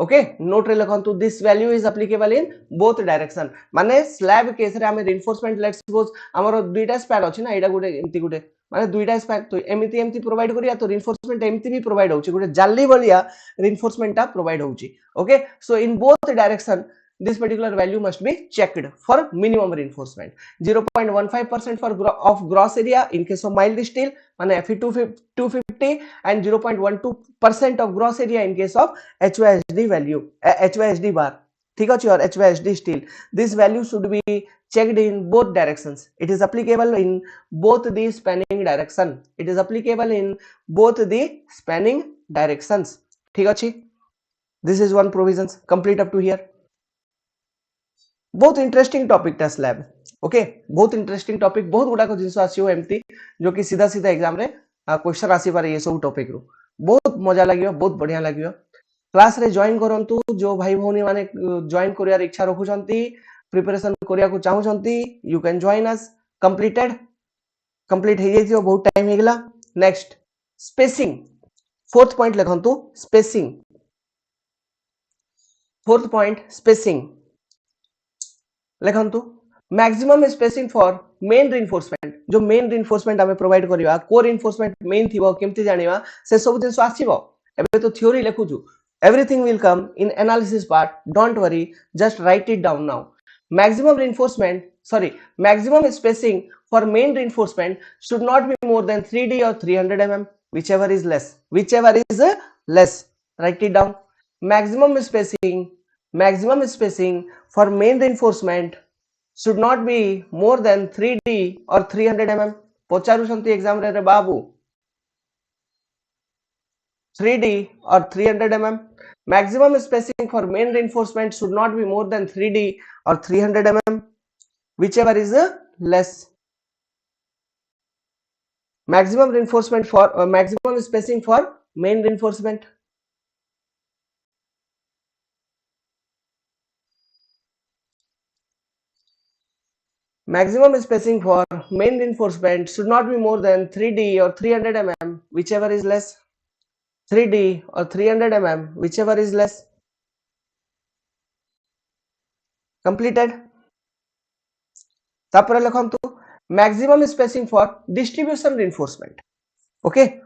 okay note रे लिखंतु this value is applicable in both direction माने slab case रे हमें रिइंफोर्समेंट लेट्स सपोज हमरो दुईटा स्पैन अछि ना एडा गुटे एमती गुटे माने दुईटा स्पैन तो एमती प्रोवाइड करिया तो रिइंफोर्समेंट एमती भी प्रोवाइड होची गुटे जाली बलिया रिइंफोर्समेंट ता प्रोवाइड होची okay so in both direction this particular value must be checked for minimum reinforcement 0.15% for of gross area in case of mild steel माने Fe 250 and 0.12% of gross area in case of HYSD value HYSD bar ठीक अछि और HYSD steel this value should be checked in both directions it is applicable in both the spanning directions ठीक अछि this is one provisions complete up to here बहुत interesting topic ता slab okay बहुत interesting topic बहुत गुडा को जिंस आसीओ एमती जो कि सीधा सीधा एग्जाम रे क्वेश्चन आसी पारे ये सब टॉपिक रो बहुत मजा लागियो बहुत बढ़िया लागियो क्लास रे जॉइन करंतु जो भाई भौनी माने जॉइन करियार इच्छा रखुचंती प्रिपरेशन करिया को चाहुचंती you can join us complete हे जेतियो बहुत टाइम हे गेला नेक्स्ट स्पेसिंग फोर्थ पॉइंट लिखंतु स्पेसिंग फोर्थ पॉइंट स्पेसिंग लिखंतु maximum spacing for main reinforcement जो मेन रिइंफोर्समेंट हमें प्रोवाइड करिवा को रिइंफोर्समेंट मेन थिबो केमति जानिबा से सब जिंस आसीबो एबे तो theory लिखुछु everything will come in analysis part don't worry just write it down now maximum reinforcement sorry maximum spacing for main reinforcement should not be more than 3D or 300 mm whichever is less write it down maximum spacing for main reinforcement should not be more than 3D or 300 mm ପଚାରୁଛନ୍ତି exam ରେ ବାବୁ 3D or 300 mm maximum spacing for main reinforcement should not be more than 3D or 300 mm whichever is less maximum reinforcement for maximum spacing for main reinforcement maximum spacing for main reinforcement should not be more than 3D or 300 mm whichever is less 3D or 300 mm whichever is less completed तापर लिखंतु maximum spacing for distribution reinforcement okay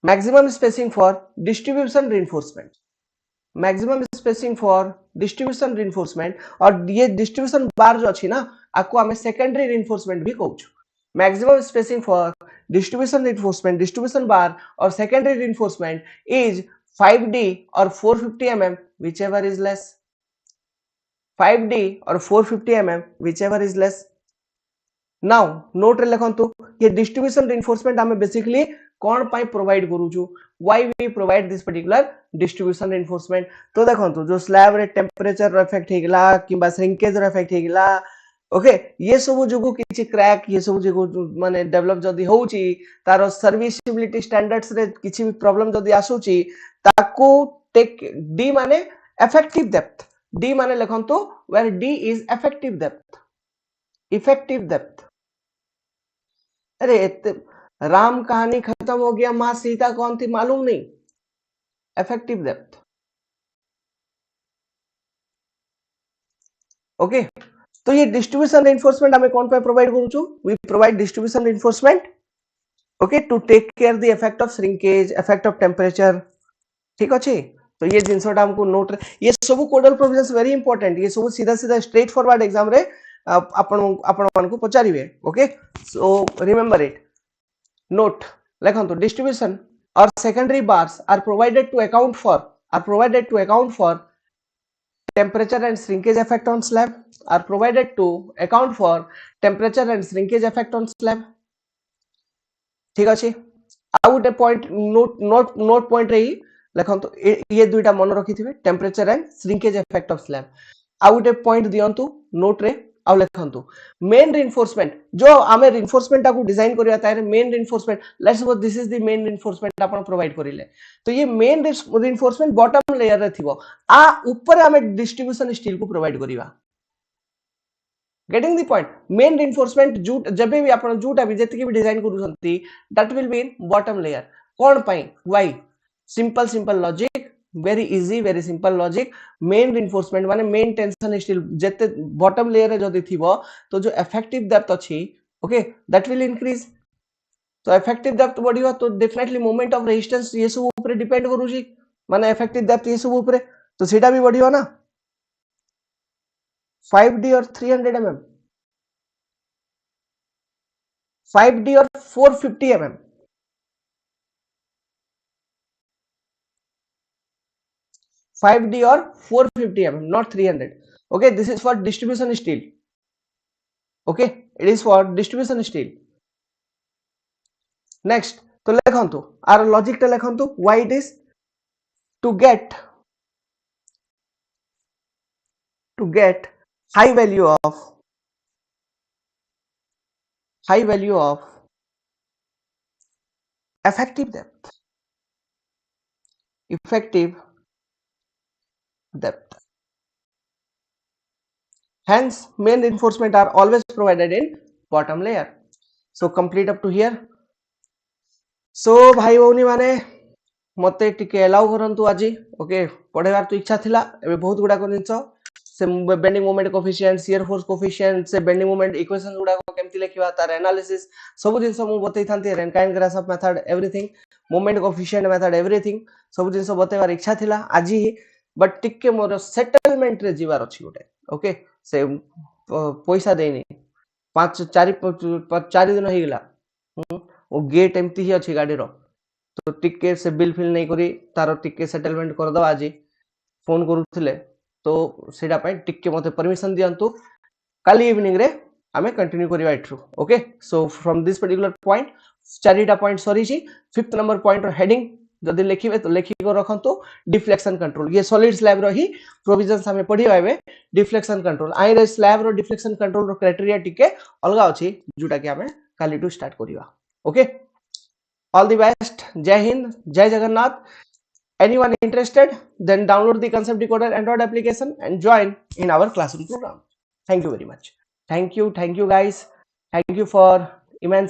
maximum spacing for distribution reinforcement maximum spacing for distribution reinforcement और ये distribution बार जो अच्छी ना आपको हमें secondary reinforcement भी कहूँ maximum spacing for distribution reinforcement distribution bar or secondary reinforcement is 5D or 450 mm whichever is less 5D or 450 mm whichever is less now note रे लिखंतु ये distribution reinforcement हमें basically कौन पाई provide करूछु why we provide this particular distribution reinforcement तो देखंतु जो slab रे temperature रो effect हेगला किबा shrinkage रो effect हेगला okay ये सब जोगु किछि क्रैक ये सब जोगु माने डेवलप जदी होउची तारो सर्विसिबिलिटी स्टैंडर्ड्स रे किछि भी प्रॉब्लम जदी आसुची ताकू टेक डी माने इफेक्टिव डेप्थ डी माने लिखंतु where D is effective depth अरे राम कहानी खत्म हो गया मां सीता कौन थी मालूम नहीं इफेक्टिव डेप्थ ओके तो ये डिस्ट्रीब्यूशन रेनफोर्समेंट हमें कौन पे प्रोवाइड करूछु we provide distribution reinforcement okay to take care the effect of shrinkage effect of temperature ठीक अछि तो ये जिंसोटा हमको नोट ये सब कोडल प्रोविजंस वेरी इंपोर्टेंट ये सब सीधा सीधा स्ट्रेट फॉरवर्ड एग्जाम रे आपण मान को पचारिवे okay so remember it note लिखंतु distribution or secondary bars are provided to account for temperature and shrinkage effect on slab are provided to account for temperature and shrinkage effect on slab ठीक अछि आ गुटे point note point रही लिखंतु ये दुईटा मन रखिथिबे temperature and shrinkage effect of slab आ गुटे पॉइंट दियंतु नोट रे आ लिखंतु मेन रिइंफोर्समेंट जो आमे रिइंफोर्समेंट को डिजाइन करिया तारे main reinforcement let's suppose this is the main reinforcement आपण प्रोवाइड करिले तो ये मेन रिइंफोर्समेंट बॉटम लेयर रे थिबो आ ऊपर आमे डिस्ट्रीब्यूशन स्टील को प्रोवाइड करिवा getting the point main reinforcement जूट जबे भी आपण जूटा भी जति भी डिजाइन करूसंती that will be in bottom layer कोन पई why simple logic very easy very simple logic main reinforcement माने main tension steel जते bottom layer रे जदी थिबो तो जो effective depth अछि okay that will increase तो effective depth बढ़ियो तो definitely moment of resistance ये सब ऊपर डिपेंड करूची माने effective depth ये सब ऊपर तो सेटा भी बढ़ियो ना 5D और 300 mm 5D और 450 mm 5D or 450 mm not 300 okay this is for distribution steel okay it is for distribution steel next तो लिखंतु आर लॉजिक टा लिखंतु why it is to get high value of effective depth hence main reinforcement are always provided in bottom layer so complete up to here so भाई भौनी माने मते टिके allow करंतु आज okay पढ़ेबार तो इच्छा थिला एबे बहुत गुडा को जिंस से bending moment coefficient shear force coefficient से बेंडिंग मोमेंट इक्वेशन गुडा को केमति लेखिबा तार एनालिसिस सब जिंस मु बतै थांती Rankine Grashof method everything moment coefficient method everything सब जिंस बतैबार इच्छा थिला आज ही बट टिके मोर सेटलमेंट रे जीवार अछि गुटे ओके से पैसा देनी 4 दिन हो गला ओ गेट एमती ही अछि गाडी रो तो टिके से बिल फिल नहीं करी तार टिके सेटलमेंट कर दो आज फोन करूथिले तो सेटा पय टिके मते परमिशन दियंतु काली इवनिंग रे आमे कंटिन्यू करिवा इथ्रु okay so from this particular point चारिटा पॉइंट सरी छी फिफ्थ नंबर पॉइंट रो हेडिंग जदि लिखिबे तो लिखि को रखंतु डिफ्लेक्शन कंट्रोल ये सॉलिड स्लैब रो ही प्रोविजंस हमें पढिबा एबे डिफ्लेक्शन कंट्रोल आई रे स्लैब रो डिफ्लेक्शन कंट्रोल रो क्राइटेरिया टिके अलगा अछि जुटा कि हमें काली टू स्टार्ट करिवा okay all the best. Jai Hind, Jai Jagannath. Anyone interested, then download the concept decoder Android application and join in our classroom program. Thank you very much. Thank you guys. Thank you for immense